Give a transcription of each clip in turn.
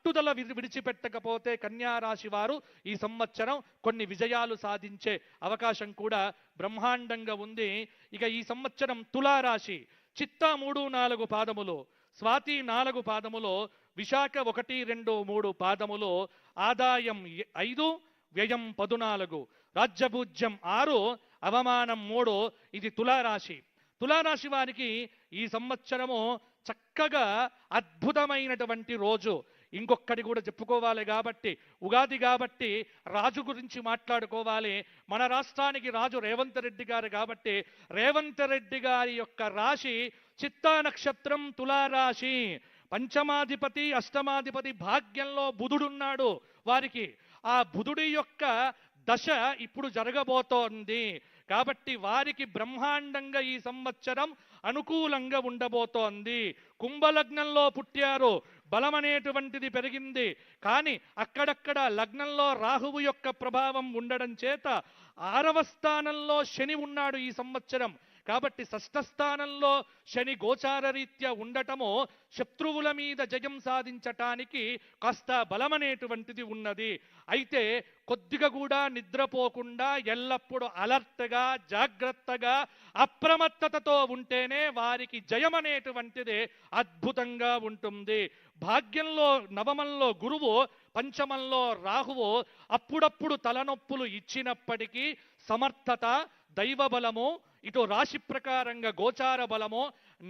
పట్టుదల విడిచిపెట్టకపోతే కన్యా రాశి వారు ఈ సంవత్సరం కొన్ని విజయాలు సాధించే అవకాశం కూడా బ్రహ్మాండంగా ఉంది. ఇక ఈ సంవత్సరం తులారాశి చిత్తా 3, 4 పాదములు, స్వాతి 4 పాదములు, విశాఖ 1, 2, 3 పాదములు, ఆదాయం 5, వ్యయం 14, రాజ్యభూజ్యం 6, అవమానం 3. ఇది తులారాశి. తులారాశి వారికి ఈ సంవత్సరము చక్కగా అద్భుతమైనటువంటి రోజు. ఇంకొకటి కూడా చెప్పుకోవాలి కాబట్టి, ఉగాది కాబట్టి రాజు గురించి మాట్లాడుకోవాలి. మన రాష్ట్రానికి రాజు రేవంత్ రెడ్డి గారు కాబట్టి రేవంత్ రెడ్డి గారి యొక్క రాశి చిత్తా నక్షత్రం తులారాశి. పంచమాధిపతి అష్టమాధిపతి భాగ్యంలో బుధుడున్నాడు వారికి. ఆ బుధుడి యొక్క దశ ఇప్పుడు జరగబోతోంది కాబట్టి వారికి బ్రహ్మాండంగా ఈ సంవత్సరం అనుకూలంగా ఉండబోతోంది. కుంభలగ్నంలో పుట్టారు, బలం అనేటువంటిది పెరిగింది. కానీ అక్కడక్కడ లగ్నంలో రాహువు యొక్క ప్రభావం ఉండడం చేత 6వ స్థానంలో శని ఉన్నాడు ఈ సంవత్సరం. కాబట్టి 6వ స్థానంలో శని గోచార రీత్యా ఉండటము శత్రువుల మీద జయం సాధించటానికి కాస్త బలమనేటువంటిది ఉన్నది. అయితే కొద్దిగా కూడా నిద్రపోకుండా ఎల్లప్పుడూ అలర్ట్గా జాగ్రత్తగా అప్రమత్తతతో ఉంటేనే వారికి జయం అనేటువంటిది అద్భుతంగా ఉంటుంది. భాగ్యంలో నవమంలో గురువు, పంచమంలో రాహువు అప్పుడప్పుడు తలనొప్పులు ఇచ్చినప్పటికీ సమర్థత, దైవ బలము, ఇటు రాశి ప్రకారంగా గోచార బలము,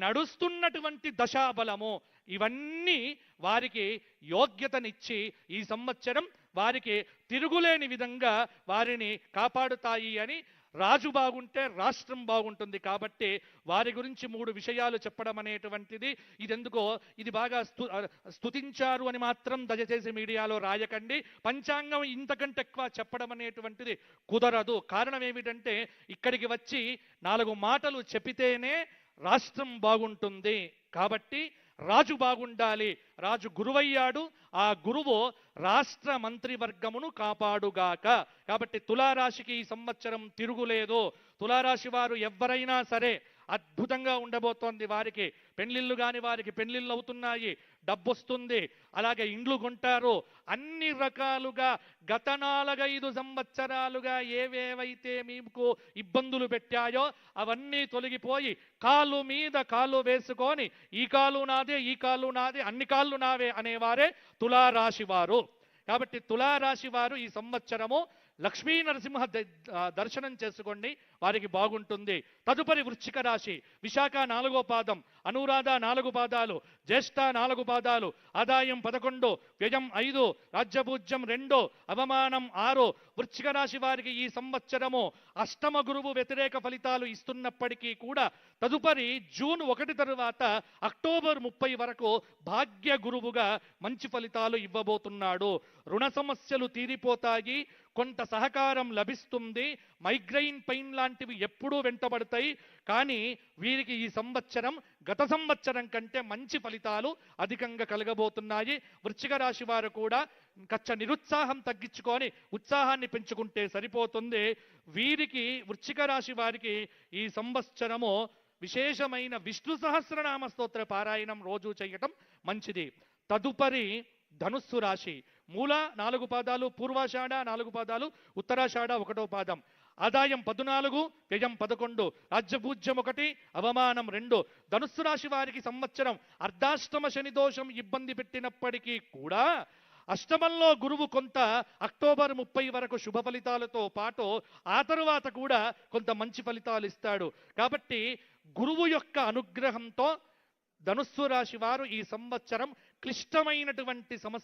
నడుస్తున్నటువంటి దశాబలము ఇవన్నీ వారికి యోగ్యతనిచ్చి ఈ సంవత్సరం వారికి తిరుగులేని విధంగా వారిని కాపాడుతాయి అని. రాజు బాగుంటే రాష్ట్రం బాగుంటుంది కాబట్టి వారి గురించి 3 విషయాలు చెప్పడం అనేటువంటిది ఇదెందుకో ఇది బాగా స్తుతించారు అని మాత్రం దయచేసి మీడియాలో రాయకండి. పంచాంగం ఇంతకంటే ఎక్కువ చెప్పడం అనేటువంటిది కుదరదు. కారణం ఏమిటంటే ఇక్కడికి వచ్చి 4 మాటలు చెప్పితేనే రాష్ట్రం బాగుంటుంది. కాబట్టి రాజు బాగుండాలి. రాజు గురువయ్యాడు, ఆ గురువు రాష్ట్ర మంత్రివర్గమును కాపాడుగాక. కాబట్టి తులారాశికి ఈ సంవత్సరం తిరుగులేదు. తులారాశి వారు ఎవరైనా సరే అద్భుతంగా ఉండబోతోంది. వారికి పెళ్లిళ్ళు కాని వారికి పెళ్లిళ్ళు అవుతున్నాయి, డబ్బు వస్తుంది, అలాగే ఇండ్లు కొంటారు. అన్ని రకాలుగా గత 4-5 సంవత్సరాలుగా ఏవేవైతే మీకు ఇబ్బందులు పెట్టాయో అవన్నీ తొలగిపోయి కాలు మీద కాలు వేసుకొని ఈ కాలు నాదే, ఈ కాలు నాదే, అన్ని కాళ్ళు నావే అనేవారే తులారాశి వారు. కాబట్టి తులారాశి వారు ఈ సంవత్సరము లక్ష్మీ నరసింహ దర్శనం చేసుకోండి, వారికి బాగుంటుంది. తదుపరి వృశ్చిక రాశి విశాఖ 4వ పాదం, అనురాధ 4 పాదాలు, జ్యేష్ఠ 4 పాదాలు, ఆదాయం 11, వ్యయం 5, రాజ్యభూజ్యం 2, అవమానం 6. వృశ్చిక రాశి వారికి ఈ సంవత్సరము అష్టమ గురువు వ్యతిరేక ఫలితాలు ఇస్తున్నప్పటికీ కూడా తదుపరి జూన్ 1 తరువాత అక్టోబర్ 30 వరకు భాగ్య గురువుగా మంచి ఫలితాలు ఇవ్వబోతున్నాడు. రుణ సమస్యలు తీరిపోతాయి, కొంత సహకారం లభిస్తుంది. మైగ్రెయిన్ పెయిన్ లాంటివి ఎప్పుడూ వెంటబడతాయి. కానీ వీరికి ఈ సంవత్సరం గత సంవత్సరం కంటే మంచి ఫలితాలు అధికంగా కలగబోతున్నాయి. వృశ్చిక రాశి వారు కూడా కచ్చ నిరుత్సాహం తగ్గించుకొని ఉత్సాహాన్ని పెంచుకుంటే సరిపోతుంది. వీరికి వృశ్చిక రాశి వారికి ఈ సంవత్సరము విశేషమైన విష్ణు సహస్రనామ స్తోత్ర పారాయణం రోజు చేయటం మంచిది. తదుపరి ధనుస్సు రాశి మూల 4 పాదాలు, పూర్వాషాఢ 4 పాదాలు, ఉత్తరాషాఢ 1వ పాదం, ఆదాయం 14, వ్యయం 11, రాజ్యభూజ్యం 1, అవమానం 2. ధనుస్సు రాశి వారికి సంవత్సరం అర్ధాష్టమ శని దోషం ఇబ్బంది పెట్టినప్పటికీ కూడా అష్టమంలో గురువు కొంత అక్టోబర్ 30 వరకు శుభ ఫలితాలతో పాటు ఆ తరువాత కూడా కొంత మంచి ఫలితాలు ఇస్తాడు. కాబట్టి గురువు యొక్క అనుగ్రహంతో ధనుస్సు రాశి వారు ఈ సంవత్సరం క్లిష్టమైనటువంటి సమస్య